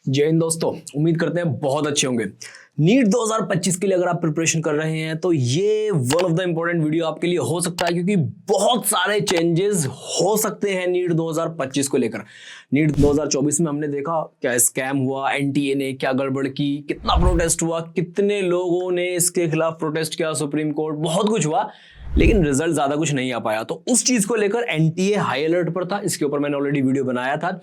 जय हिंद दोस्तों, उम्मीद करते हैं बहुत अच्छे होंगे। नीट 2025 के लिए अगर आप प्रिपरेशन कर रहे हैं तो ये one of the important video आपके लिए हो सकता है, क्योंकि बहुत सारे चेंजेस हो सकते हैं नीट 2025 को लेकर। नीट 2024 में हमने देखा क्या स्कैम हुआ, एनटीए ने क्या गड़बड़ की, कितना प्रोटेस्ट हुआ, कितने लोगों ने इसके खिलाफ प्रोटेस्ट किया, सुप्रीम कोर्ट, बहुत कुछ हुआ, लेकिन रिजल्ट ज्यादा कुछ नहीं आ पाया। तो उस चीज को लेकर एनटीए हाई अलर्ट पर था। इसके ऊपर मैंने ऑलरेडी वीडियो बनाया था।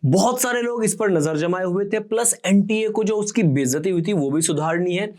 बहुत सारे लोग इस पर नजर जमाए हुए थे, प्लस एनटीए को जो उसकी बेइज्जती हुई थी वो भी सुधारनी है।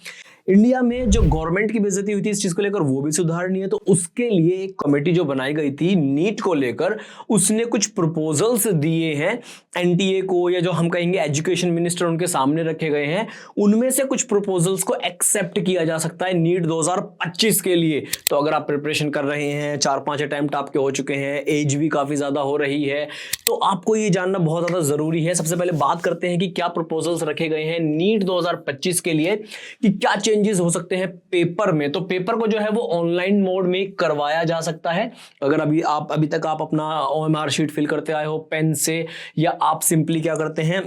इंडिया में जो गवर्नमेंट की बेइज्जती हुई थी इस चीज को लेकर वो भी सुधारनी है। तो उसके लिए एक कमेटी जो बनाई गई थी नीट को लेकर, उसने कुछ प्रपोजल्स दिए हैं एनटीए को, या जो हम कहेंगे एजुकेशन मिनिस्टर उनके सामने रखे गए हैं। उनमें से कुछ प्रपोजल्स को एक्सेप्ट किया जा सकता है नीट 2025 के लिए। तो अगर आप प्रिपरेशन कर रहे हैं, 4-5 अटेम्प्ट आपके हो चुके हैं, एज भी काफी ज्यादा हो रही है, तो आपको ये जानना बहुत ज्यादा जरूरी है। सबसे पहले बात करते हैं कि क्या प्रपोजल्स रखे गए हैं नीट 2025 के लिए, कि क्या चेंजेस हो सकते हैं पेपर में। तो पेपर को जो है वो ऑनलाइन मोड में करवाया जा सकता है। अगर अभी तक आप अपना ओएमआर शीट फिल करते आए हो पेन से, या आप सिंपली क्या करते हैं,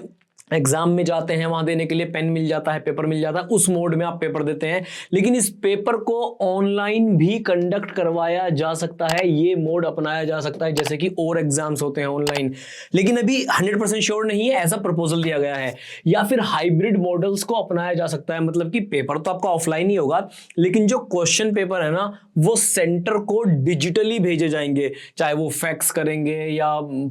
एग्जाम में जाते हैं, वहां देने के लिए पेन मिल जाता है, पेपर मिल जाता है, उस मोड में आप पेपर देते हैं। लेकिन इस पेपर को ऑनलाइन भी कंडक्ट करवाया जा सकता है, ये मोड अपनाया जा सकता है, जैसे कि और एग्जाम्स होते हैं ऑनलाइन। लेकिन अभी 100% श्योर नहीं है, ऐसा प्रपोजल दिया गया है। या फिर हाइब्रिड मॉडल्स को अपनाया जा सकता है, मतलब कि पेपर तो आपका ऑफलाइन ही होगा, लेकिन जो क्वेश्चन पेपर है ना वो सेंटर को डिजिटली भेजे जाएंगे, चाहे वो फैक्स करेंगे या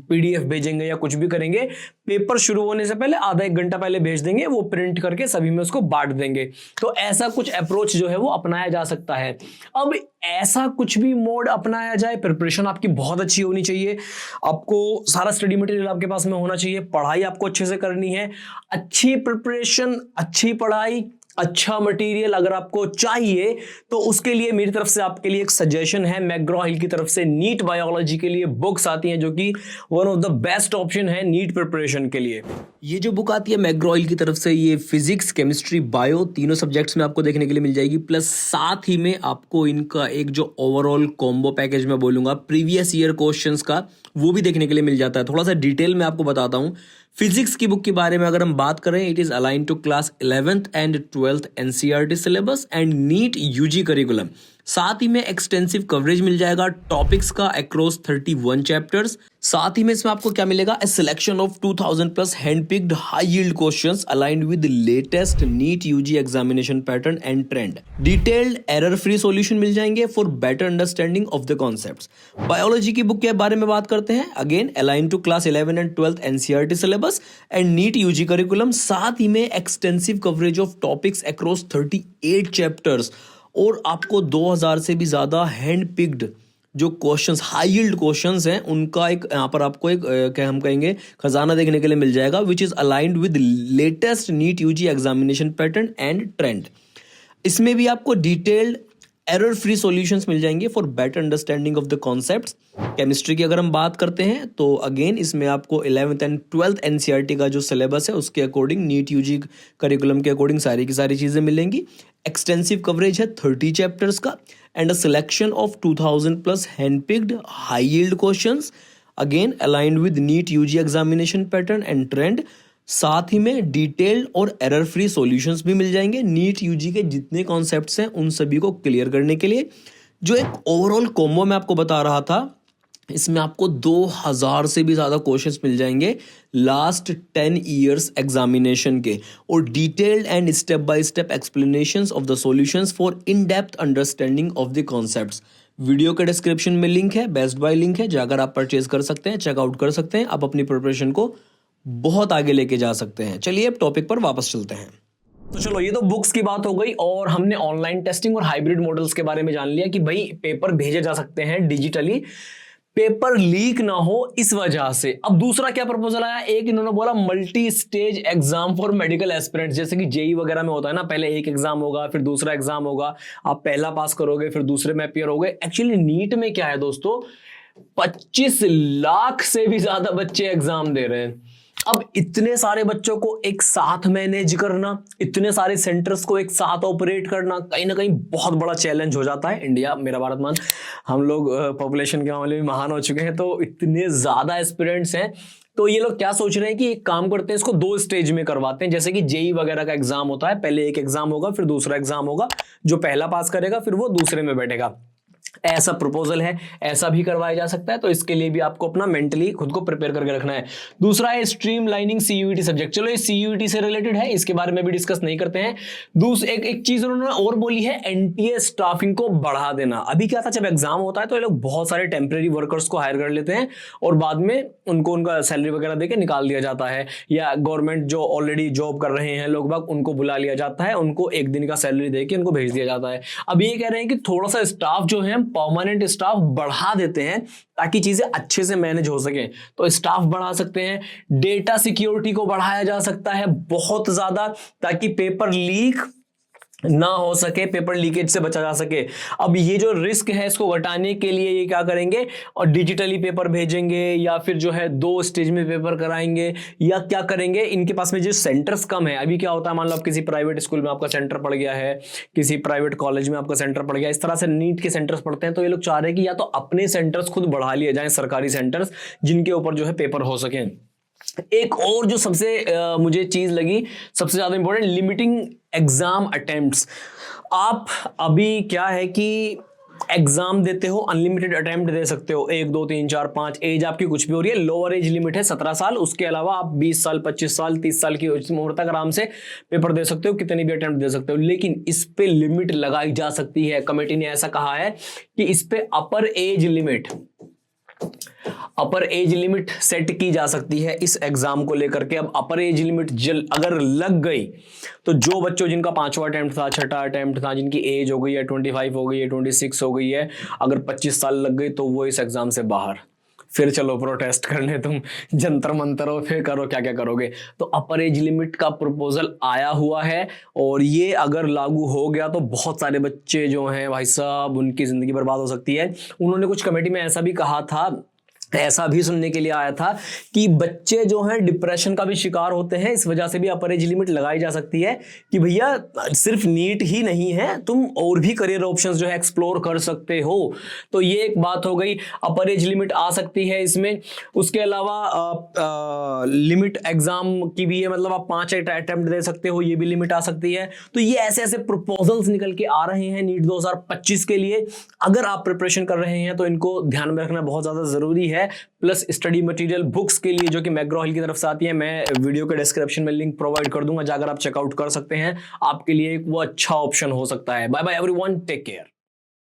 पीडीएफ भेजेंगे या कुछ भी करेंगे। पेपर शुरू होने से पहले आधा 1 घंटा पहले भेज देंगे, वो प्रिंट करके सभी में उसको बांट देंगे। तो ऐसा कुछ अप्रोच जो है वो अपनाया जा सकता है। अब ऐसा कुछ भी मोड अपनाया जाए, प्रिपरेशन आपकी बहुत अच्छी होनी चाहिए, आपको सारा स्टडी मटेरियल आपके पास में होना चाहिए, पढ़ाई आपको अच्छे से करनी है। अच्छी प्रिपरेशन, अच्छी पढ़ाई, अच्छा मटेरियल अगर आपको चाहिए तो उसके लिए मेरी तरफ से आपके लिए एक सजेशन है। मैकग्रॉ-हिल की तरफ से नीट बायोलॉजी के लिए बुक्स आती हैं, जो कि one of the best option है नीट प्रिपरेशन के लिए। ये जो बुक आती है मैकग्रॉ-हिल की तरफ से, ये फिजिक्स, केमिस्ट्री, बायो तीनों सब्जेक्ट्स में आपको देखने के लिए मिल जाएगी। प्लस साथ ही में आपको इनका एक जो ओवरऑल कॉम्बो पैकेज मैं बोलूंगा प्रीवियस ईयर क्वेश्चंस का, वो भी देखने के लिए मिल जाता है। थोड़ा सा डिटेल में आपको बताता हूं। फिजिक्स की बुक के बारे में अगर हम बात करें, it is align to class 11th and 12th NCERT syllabus and NEET UG curriculum. साथ ही में एक्सटेंसिव कवरेज मिल जाएगा टॉपिक्स का अक्रॉस 31 चैप्टर्स। साथ ही में इसमें आपको क्या मिलेगा, a selection of 2000 plus hand picked high yield questions aligned with latest NEET UG examination pattern and trend. Detailed error free solution मिल जाएंगे for better understanding of the concepts. Biology की बुक के बारे में बात करते हैं, again align to class 11 and 12th NCERT syllabus and NEET UG curriculum. साथ ही में extensive coverage of topics across 38 chapters, और आपको 2000 से भी ज्यादा हैंड पिक्ड जो क्वेश्चंस, हाई यील्ड क्वेश्चंस हैं, उनका एक यहाँ पर आपको एक क्या हम कहेंगे खजाना देखने के लिए मिल जाएगा, which is aligned with latest NEET UG examination pattern and trend. इसमें भी आपको डिटेल्ड एरर फ्री सॉल्यूशंस मिल जाएंगे for better understanding of the concepts. Chemistry की अगर हम बात करते हैं तो अगेन इसमें आपको 11th एंड 12th एनसीईआरटी का जो सिलेबस है उसके अकॉर्डिंग, नीट यूजी करिकुलम के अकॉर्डिंग सारी की सारी चीजें मिलेंगी। एक्सटेंसिव कवरेज है 30 चैप्टर्स का and a selection of 2000 plus hand picked high yield questions, again aligned with NEET UG examination pattern and trend. साथ ही में डिटेल्ड और एरर फ्री सॉल्यूशंस भी मिल जाएंगे नीट यूजी के जितने कॉन्सेप्ट्स हैं उन सभी को क्लियर करने के लिए। जो एक ओवरऑल कॉम्बो मैं आपको बता रहा था, इसमें आपको 2000 से भी ज्यादा क्वेश्चंस मिल जाएंगे लास्ट 10 इयर्स एग्जामिनेशन के, और detailed and step by step explanations of the solutions for in depth understanding of the concepts. Video के डिस्क्रिप्शन में लिंक है, बेस्ट बाय लिंक है, जाकर आप परचेज कर सकते हैं, चेकआउट कर सकते हैं, आप अपनी प्रिपरेशन को बहुत आगे लेके जा सकते हैं। चलिए अब टॉपिक पर वापस चलते हैं। तो चलो, ये तो बुक्स की बात हो गई, और हमने ऑनलाइन टेस्टिंग और हाइब्रिड मॉडल्स के बारे में जान लिया कि भाई पेपर भेजे जा सकते हैं डिजिटली, पेपर लीक ना हो इस वजह से। अब दूसरा क्या प्रपोजल आया, एक इन्होंने बोला multi stage exam for medical aspirants, जैसे कि जेई वगैरह में होता है ना, पहले एक एग्जाम होगा, फिर दूसरा एग्जाम होगा, आप पहला पास करोगे, फिर दूसरे में अपीयर होगे। एक्चुअली नीट में क्या है दोस्तों, 25 लाख से भी ज्यादा बच्चे एग्जाम दे रहे हैं। अब इतने सारे बच्चों को एक साथ मैनेज करना, इतने सारे सेंटर्स को एक साथ ऑपरेट करना, कहीं ना कहीं बहुत बड़ा चैलेंज हो जाता है। इंडिया मेरा भारत मान, हम लोग पॉपुलेशन के मामले में महान हो चुके हैं, तो इतने ज्यादा एस्पिरेंट्स हैं तो ये लोग क्या सोच रहे हैं कि एक काम करते हैं, इसको 2 स्टेज में करवाते हैं, जैसे कि जेई वगैरह का एग्जाम होता है, पहले एक एग्जाम होगा फिर दूसरा एग्जाम होगा, जो पहला पास करेगा फिर वो दूसरे में बैठेगा। ऐसा प्रपोजल है, ऐसा भी करवाया जा सकता है। तो इसके लिए भी आपको अपना मेंटली खुद को प्रिपेयर करके रखना है। दूसरा है स्ट्रीमलाइनिंग सीयूईटी सब्जेक्ट। चलो ये सीयूईटी से रिलेटेड है, इसके बारे में भी डिस्कस नहीं करते हैं। एक चीज उन्होंने और बोली है, एनटीए स्टाफिंग को बढ़ा देना। अभी क्या था, जब एग्जाम होता है तो ये लोग बहुत सारे टेम्परेरी वर्कर्स को हायर कर लेते हैं और बाद में उनको उनका सैलरी वगैरह देके निकाल दिया जाता है, या गवर्नमेंट जो ऑलरेडी जॉब कर रहे हैं लोग बाग उनको बुला लिया जाता है, उनको एक दिन का सैलरी देके उनको भेज दिया जाता है। अब ये कह रहे हैं कि थोड़ा सा स्टाफ जो है परमानेंट स्टाफ बढ़ा देते हैं ताकि चीजें अच्छे से मैनेज हो सके। तो स्टाफ बढ़ा सकते हैं, डेटा सिक्योरिटी को बढ़ाया जा सकता है बहुत ज्यादा, ताकि पेपर लीक ना हो सके, पेपर लीकेज से बचा जा सके। अब ये जो रिस्क है इसको घटाने के लिए ये क्या करेंगे, और डिजिटली पेपर भेजेंगे या फिर जो है 2 स्टेज में पेपर कराएंगे, या क्या करेंगे, इनके पास में जो सेंटर्स कम है। अभी क्या होता है, मान लो आप किसी प्राइवेट स्कूल में आपका सेंटर पड़ गया है, किसी प्राइवेट कॉलेज में आपका सेंटर पड़ गया, इस तरह से नीट के सेंटर्स पड़ते हैं। तो ये लोग चाह रहे हैं कि या तो अपने सेंटर्स खुद बढ़ा लिए जाएं, सरकारी सेंटर्स जिनके ऊपर जो है पेपर हो सके। एक और जो सबसे मुझे चीज लगी सबसे ज्यादा इंपॉर्टेंट, लिमिटिंग एग्जाम अटेम्प्ट्स। आप अभी क्या है कि एग्जाम देते हो, अनलिमिटेड अटेम्प्ट दे सकते हो, 1 2 3 4 5, एज आपकी कुछ भी हो रही है। लोअर एज लिमिट है 17 साल, उसके अलावा आप 20 साल 25 साल 30 साल की उम्र तक आराम से पेपर दे सकते हो, कितने भी अटेम्प्ट दे सकते हो। लेकिन इस पे लिमिट लगाई जा सकती है। कमेटी ने ऐसा कहा है कि इस पे अपर एज लिमिट सेट की जा सकती है इस एग्जाम को लेकर के। अब अपर एज लिमिट अगर लग गई तो जो बच्चों जिनका 5वां अटेम्प्ट था, 6ठा अटेम्प्ट था, जिनकी एज हो गई है 25 हो गई है, 26 हो गई है, अगर 25 साल लग गई तो वो इस एग्जाम से बाहर। फिर चलो प्रोटेस्ट करने तुम, जंतर मंतर हो, फिर करो क्या क्या करोगे। तो अपर एज लिमिट का प्रपोजल आया हुआ है और ये अगर लागू हो गया तो बहुत सारे बच्चे जो हैं भाई साहब, उनकी जिंदगी बर्बाद हो सकती है। उन्होंने कुछ कमेटी में ऐसा भी कहा था, ऐसा भी सुनने के लिए आया था कि बच्चे जो हैं डिप्रेशन का भी शिकार होते हैं, इस वजह से भी अपर एज लिमिट लगाई जा सकती है कि भैया सिर्फ नीट ही नहीं है, तुम और भी करियर ऑप्शंस जो है एक्सप्लोर कर सकते हो। तो ये एक बात हो गई, अपर एज लिमिट आ सकती है इसमें। उसके अलावा लिमिट एग्जाम की भी है, मतलब आप 5 अटेम्प्ट दे सकते हो, ये भी लिमिट आ सकती है। तो ये ऐसे ऐसे प्रपोजल्स निकल के आ रहे हैं नीट 2025 के लिए। अगर आप प्रिपरेशन कर रहे हैं तो इनको ध्यान में रखना बहुत ज्यादा जरूरी है। प्लस स्टडी मटेरियल बुक्स के लिए जो कि मैग्रो हिल की तरफ से आती है, मैं वीडियो के डिस्क्रिप्शन में लिंक प्रोवाइड कर दूंगा, जाकर आप चेकआउट कर सकते हैं। आपके लिए वो अच्छा ऑप्शन हो सकता है। Bye bye everyone, take care.